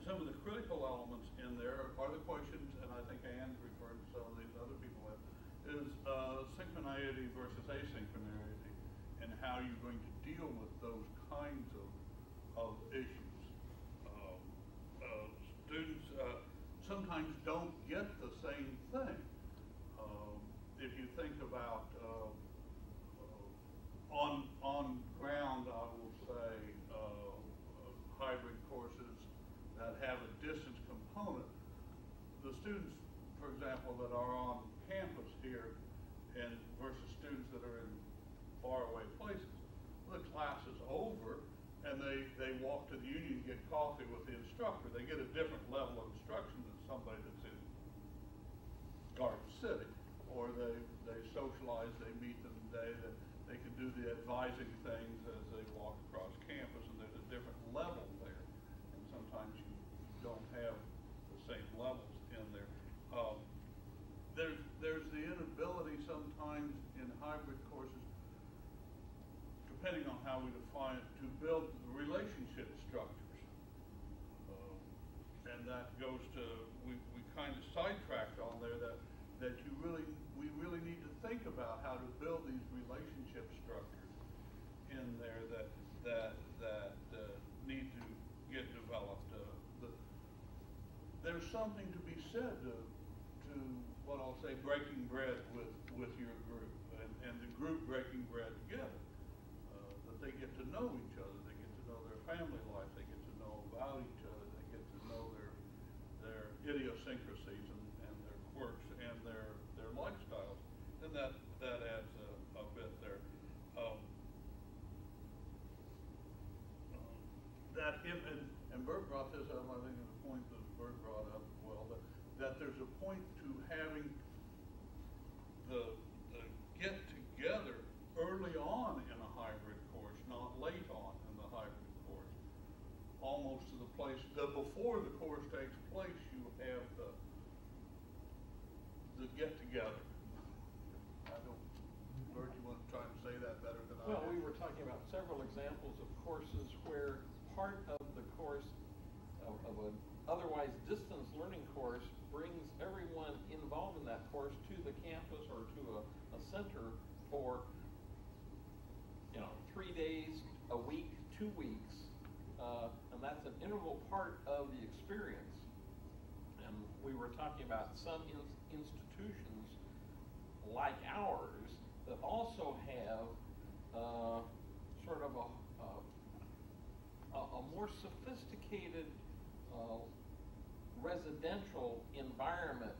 [SPEAKER 13] Some of the critical elements in there are the questions, and I think Anne's referred to some of these other people have, is synchronicity versus asynchronicity, and how you're going to deal with those kinds of issues. Students sometimes don't get the same thing. If you think about on ground, I will say hybrid courses that have a distance component. The students, for example, that are on campus here and versus students that are in faraway places, the class is over and they walk to the union to get coffee with the instructor. They get a different level of instruction than somebody that's in Garden City. Or they socialize, they meet them today, that they can do the advising things as they walk across campus, and there's a different level there. And sometimes you don't have the same levels in there. depending on how we define it, to build relationship structures. And that goes to, we kind of sidetracked on there that we really need to think about how to build these relationship structures in there that need to get developed. There's something to be said to what I'll say breaking bread with your group and the group breaking bread together. That they get to know each other, they get to know their family life, they get to know about each other, they get to know their idiosyncrasies and their quirks and their lifestyles, and that adds a bit there. And Bert brought this up, I think, is a point that Bert brought up well, that there's a point to having the get together early on in a hybrid course, not late on in the hybrid course. Almost to the place that before the course takes place, you have the get together. Bert, you want to try and say that better than I did?
[SPEAKER 14] Well, we were talking about several examples of courses where part of the course of an otherwise distance learning course brings everyone involved in that course to the campus or to a center for 3 days, a week, 2 weeks, and that's an integral part of the experience. And we were talking about some institutions like ours that also have sort of a more sophisticated residential environment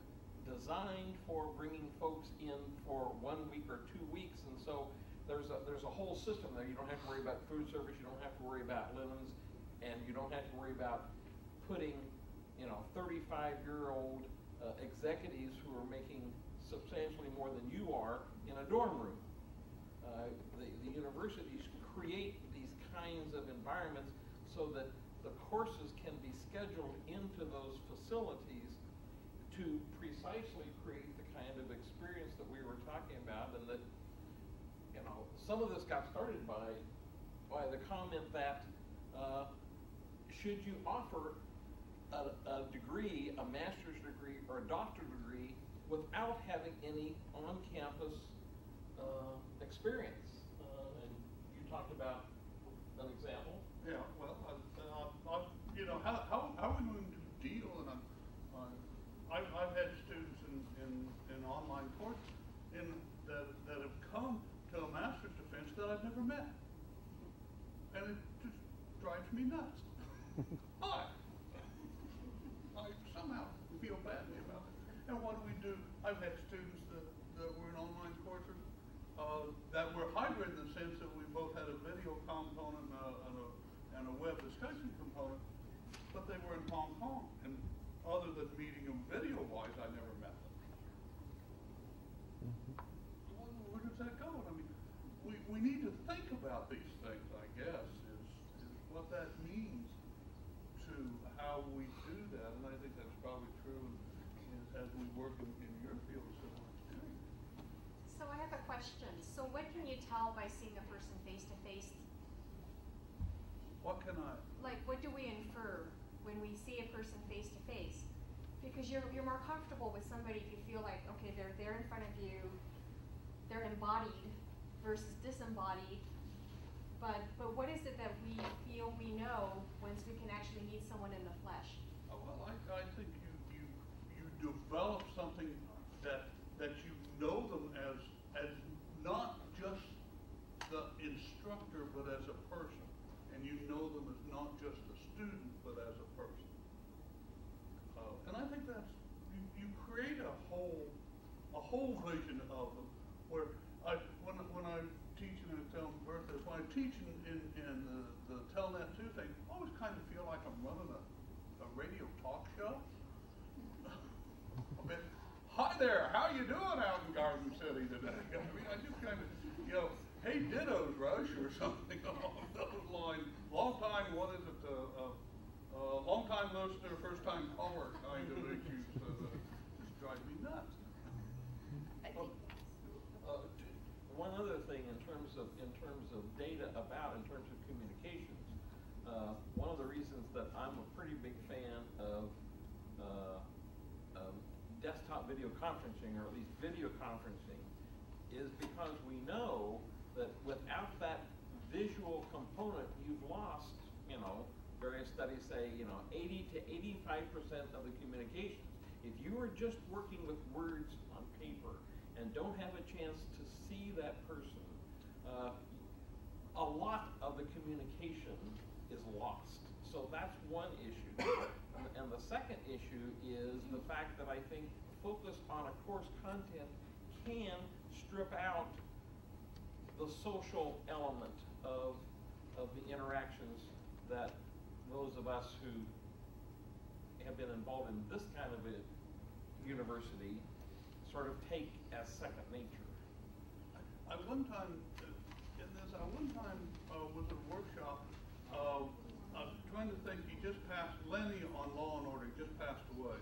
[SPEAKER 14] designed for bringing folks in for 1 week or 2 weeks, and so there's a whole system there. You don't have to worry about food service, you don't have to worry about linens, and you don't have to worry about putting 35-year-old executives who are making substantially more than you are in a dorm room. The universities create these kinds of environments so that the courses can be scheduled into those facilities to precisely create the kind of experience that we were talking about, and that some of this got started by the comment that should you offer a degree, a master's degree or a doctorate degree, without having any on-campus experience? And you talked about an example.
[SPEAKER 13] Yeah, well, how are we going to deal? And I've had students in online courses that have come to a master's defense that I've never met, and it just drives me nuts. I somehow feel badly about it. And what do? I've had students that were in online courses that were hybrid in the sense that we both had a video component and a web discussion component, but they were in Hong Kong, and other than meeting them video-wise, I never met them. Where does that go? I mean, we need to think about these things, I guess, is what that means to how we do that, and I think that's probably true as we work in your field of civil engineering.
[SPEAKER 15] So I have a question. So what can you tell by seeing a person face-to-face?
[SPEAKER 13] What can I?
[SPEAKER 15] Like, what do we infer when we see a person face-to-face? Because you're more comfortable with somebody if you feel like, okay, they're there in front of you, they're embodied versus disembodied. But what is it that we feel we know once we can actually meet someone in the flesh?
[SPEAKER 13] Well, I think you develop something that you know them as not just the instructor, but as a person, and you know them as not just a student, but as a person. And I think that's you create a whole vision of them. Where when I'm teaching and telling birthdays, when I'm teaching in the Telnet 2 thing, I always kind of feel like I'm running a radio talk show. A bit. Hi there, how you doing out in Garden City today? I mean, I just kind of, hey dittos, Rush, or something along those lines. Long time, what is it? Long time listener, first time caller kind of issues. Just drive me nuts.
[SPEAKER 14] One other thing in terms of data in terms of communications. One of the reasons that I'm a pretty big fan of desktop video conferencing, or at least video conferencing, is because we know that without that visual component, you've lost, various studies say, 80 to 85% of the communications. If you are just working with words on paper and don't have a chance to see that person, a lot of the communication is lost. So that's one issue. And the second issue is the fact that I think focus on a course content can strip out the social element of the interactions that those of us who have been involved in this kind of a university sort of take as second nature.
[SPEAKER 13] I one time was at a workshop, I'm trying to think, he just passed, Lenny on Law and Order, he just passed away.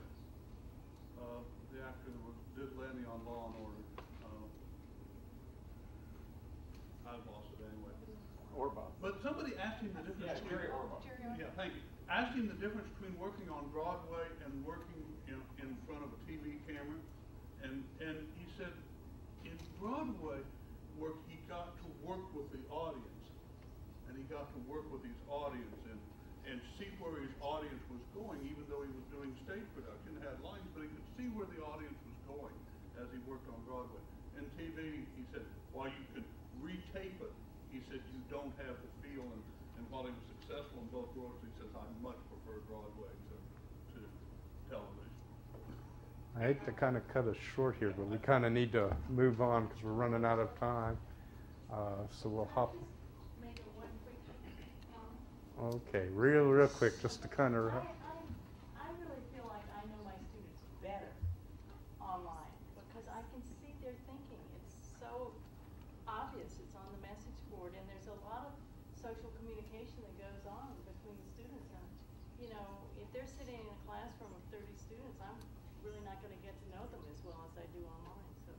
[SPEAKER 13] The actor that did Lenny on Law and Order. I've lost it anyway.
[SPEAKER 1] Orbaugh.
[SPEAKER 13] But somebody asked him the difference between,
[SPEAKER 14] Jerry Orbaugh.
[SPEAKER 13] Yeah, thank you. Asked him the difference between working on Broadway and working in front of a TV camera. And he said, in Broadway work, he got to work with the audience. And he got to work with his audience and see where his audience was going, even though he was doing stage production, had lines, but he could see where the audience was going as he worked on Broadway. In TV, he said, while you could retape it, he said you don't have the feel, and while he was successful in both worlds, he says, I much prefer Broadway to television.
[SPEAKER 1] I hate to kind of cut us short here, but we kind of need to move on because we're running out of time. So we'll hop. Okay, real quick, just to kind of.
[SPEAKER 10] I really feel like I know my students better online because I can see their thinking. It's so obvious. It's on the message board, and there's a lot of social communication that goes on between the students. And if they're sitting in a classroom of 30 students, I'm really not going to get to know them as well as I do online. So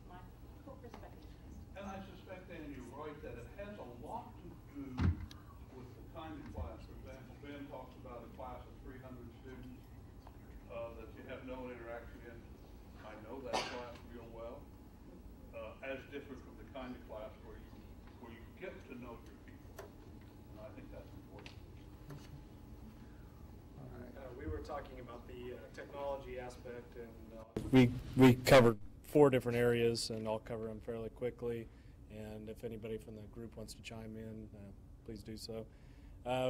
[SPEAKER 10] my perspective.
[SPEAKER 13] And I suspect, Dan, you're right that it has a lot to do with the kind of class. For example, Ben talks about a class of 300 students that you have no interaction in. I know that class real well, as different from the kind of class where you get to know your people. And I think that's important.
[SPEAKER 16] We were talking about the technology aspect, and we covered 4 different areas, and I'll cover them fairly quickly. And if anybody from the group wants to chime in, please do so.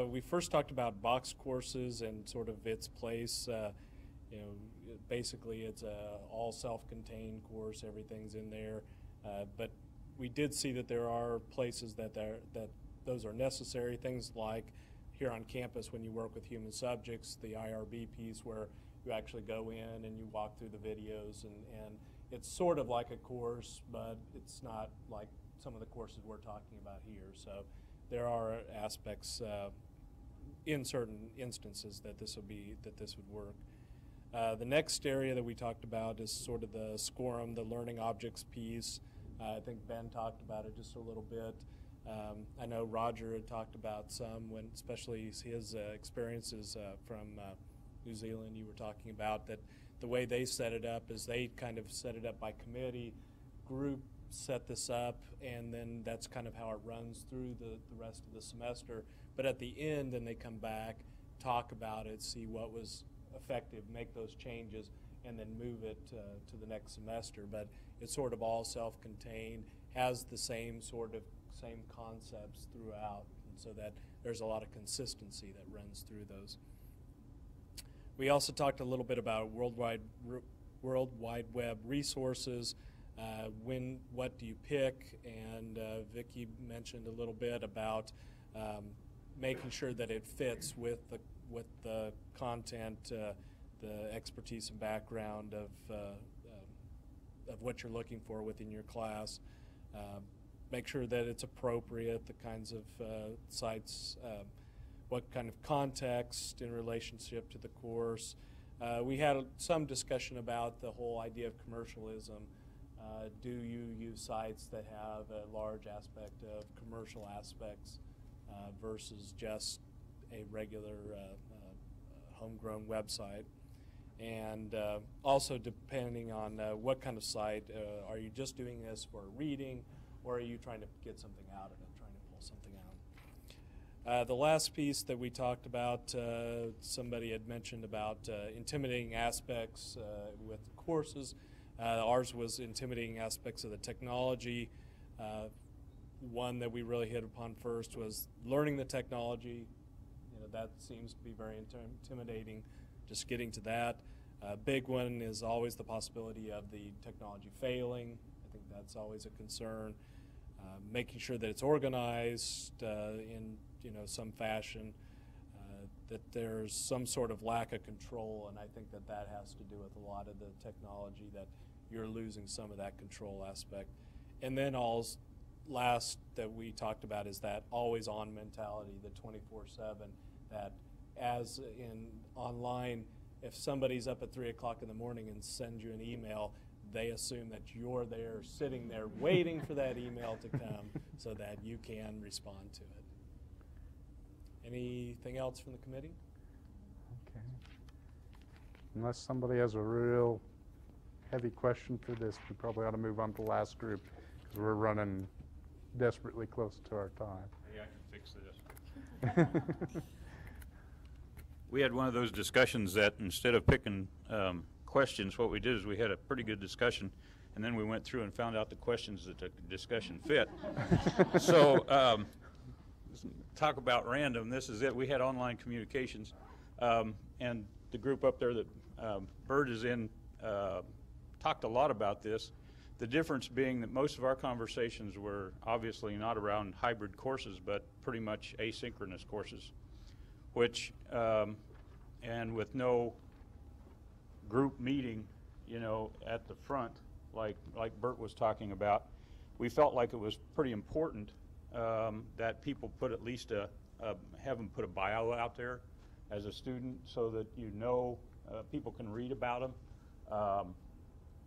[SPEAKER 16] We first talked about box courses and sort of its place. Basically it's a all self-contained course. Everything's in there, but we did see that there are places that those are necessary. Things like here on campus when you work with human subjects, the IRB piece where you actually go in and you walk through the videos, and it's sort of like a course, but it's not like some of the courses we're talking about here. So there are aspects in certain instances that this would work. The next area that we talked about is sort of the SCORM, the learning objects piece. I think Ben talked about it just a little bit. I know Roger had talked about some, especially his experiences from New Zealand. You were talking about that the way they set it up is they kind of set it up by committee, group set this up, and then that's kind of how it runs through the rest of the semester. But at the end, then they come back, talk about it, see what was effective, make those changes, and then move it to the next semester. But it's sort of all self-contained, has the same concepts throughout, and so that there's a lot of consistency that runs through those. We also talked a little bit about World Wide Web resources. What do you pick? And Vicki mentioned a little bit about making sure that it fits with the content, the expertise and background of what you're looking for within your class. Make sure that it's appropriate, the kinds of sites, what kind of context in relationship to the course. We had some discussion about the whole idea of commercialism. Do you use sites that have a large aspect of commercial aspects versus just a regular homegrown website? And also depending on what kind of site, are you just doing this for reading, or are you trying to get something out of it, trying to pull something out? The last piece that we talked about, somebody had mentioned about intimidating aspects with courses. Ours was intimidating aspects of the technology. One that we really hit upon first was learning the technology. You know, that seems to be very intimidating, just getting to that. A big one is always the possibility of the technology failing. I think that's always a concern. Making sure that it's organized in some fashion, that there's some sort of lack of control, and I think that that has to do with a lot of the technology, that you're losing some of that control aspect. And then last that we talked about is that always-on mentality, the 24/7, that as in online, if somebody's up at 3 o'clock in the morning and sends you an email, they assume that you're there, sitting there, waiting for that email to come so that you can respond to it. Anything else from the committee?
[SPEAKER 1] Okay. Unless somebody has a real heavy question for this, we probably ought to move on to the last group, because we're running desperately close to our time.
[SPEAKER 6] Hey, I can fix this. We had one of those discussions that instead of picking questions, what we did is we had a pretty good discussion, and then we went through and found out the questions that the discussion fit. So talk about random. This is it. We had online communications, and the group up there that Bert is in talked a lot about this. The difference being that most of our conversations were obviously not around hybrid courses, but pretty much asynchronous courses, which, and with no group meeting, at the front, like Bert was talking about, we felt like it was pretty important that people put at least have them put a bio out there as a student, so that people can read about them.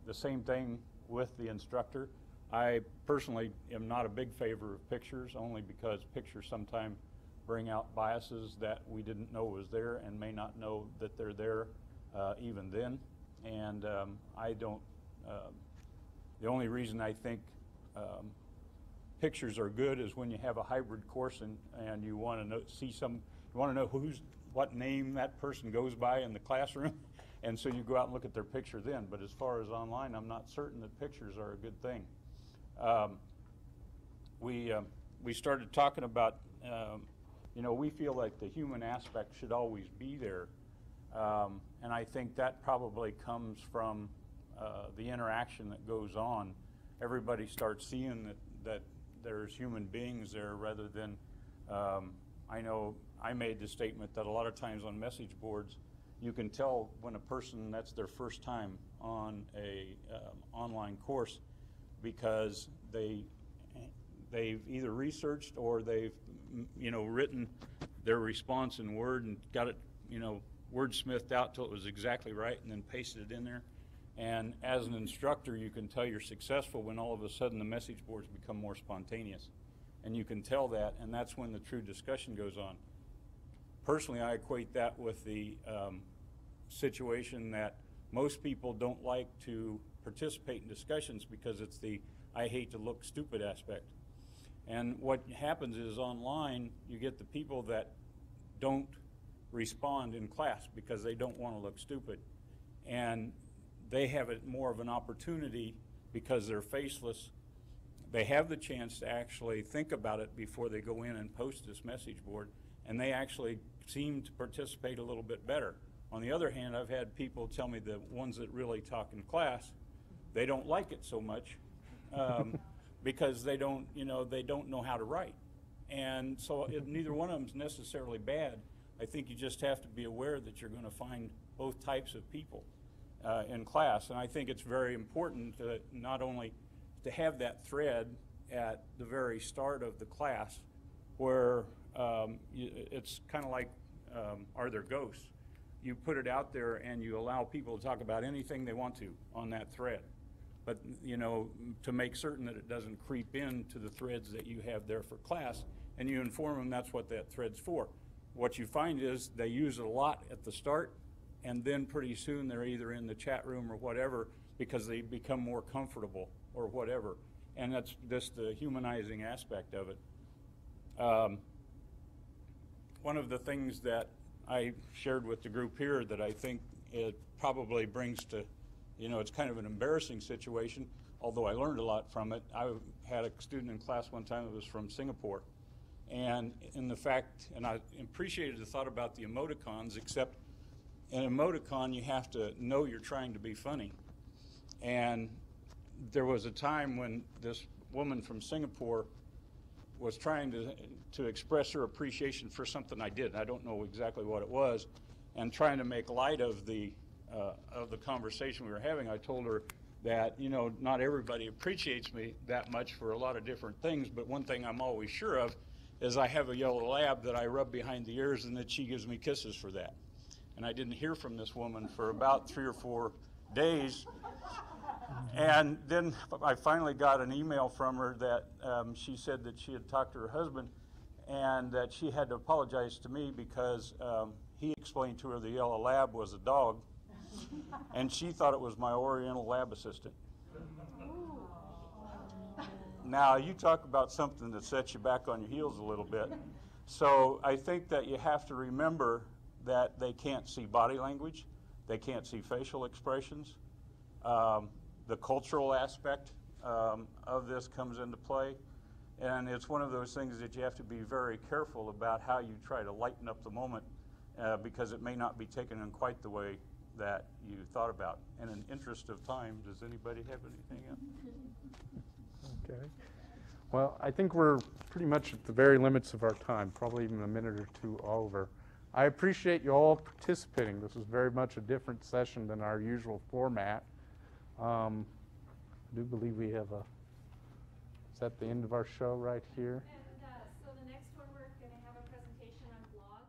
[SPEAKER 6] The same thing with the instructor. I personally am not a big favor of pictures, only because pictures sometimes bring out biases that we didn't know was there and may not know that they're there even then. And I don't, the only reason I think pictures are good is when you have a hybrid course and you want to know what name that person goes by in the classroom. And so you go out and look at their picture then. But as far as online, I'm not certain that pictures are a good thing. We started talking about, we feel like the human aspect should always be there. And I think that probably comes from the interaction that goes on. Everybody starts seeing that there's human beings there, rather than, I know I made the statement that a lot of times on message boards, you can tell when a person, that's their first time on a online course, because they've either researched or they've written their response in Word and got it wordsmithed out till it was exactly right, and then pasted it in there. And as an instructor, you can tell you're successful when all of a sudden the message boards become more spontaneous, and you can tell that, and that's when the true discussion goes on. Personally, I equate that with the situation that most people don't like to participate in discussions because it's the I hate to look stupid aspect. And what happens is online, you get the people that don't respond in class because they don't want to look stupid. And they have it more of an opportunity because they're faceless. They have the chance to actually think about it before they go in and post this message board, and they actually seem to participate a little bit better. On the other hand, I've had people tell me the ones that really talk in class, they don't like it so much because they don't know how to write. And so neither one of them is necessarily bad. I think you just have to be aware that you're going to find both types of people in class. And I think it's very important to not only to have that thread at the very start of the class where it's kind of like, are there ghosts? You put it out there and you allow people to talk about anything they want to on that thread. but, you know, to make certain that it doesn't creep into the threads that you have there for class, and you inform them that's what that thread's for. What you find is they use it a lot at the start, and then pretty soon they're either in the chat room or whatever because they become more comfortable or whatever. And that's just the humanizing aspect of it. One of the things that I shared with the group here that I think it probably brings to, you know, it's kind of an embarrassing situation, although I learned a lot from it. I had a student in class one time that was from Singapore. And in the fact, and I appreciated the thought about the emoticons, except in emoticon you have to know you're trying to be funny. And there was a time when this woman from Singapore was trying to express her appreciation for something I did. I don't know exactly what it was, and trying to make light of the conversation we were having. I told her that, you know, not everybody appreciates me that much for a lot of different things, but one thing I'm always sure of is I have a yellow lab that I rub behind the ears and that she gives me kisses for that. And I didn't hear from this woman for about 3 or 4 days. And then I finally got an email from her that she said that she had talked to her husband and that she had to apologize to me because he explained to her the yellow lab was a dog, and she thought it was my Oriental lab assistant. Now, you talk about something that sets you back on your heels a little bit. So I think that you have to remember that they can't see body language, they can't see facial expressions. The cultural aspect of this comes into play, and it's one of those things that you have to be very careful about how you try to lighten up the moment because it may not be taken in quite the way that you thought about. And in interest of time, does anybody have anything else?
[SPEAKER 1] Okay. Well, I think we're pretty much at the very limits of our time, probably even a minute or two over. I appreciate you all participating. This was very much a different session than our usual format. I do believe we have is that the end of our show right here?
[SPEAKER 15] And so the next one, we're going to have a presentation on blogs.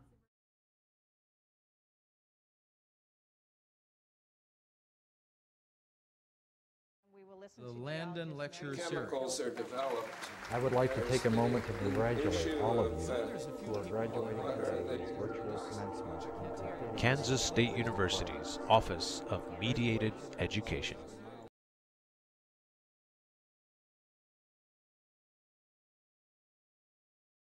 [SPEAKER 3] We will listen
[SPEAKER 17] The
[SPEAKER 3] to
[SPEAKER 17] Landon Lecture Series.
[SPEAKER 18] Chemicals are developed.
[SPEAKER 19] I would like to take a moment to congratulate all of you who are graduating from today's virtual commencement.
[SPEAKER 20] Kansas State University's Office of Mediated Education.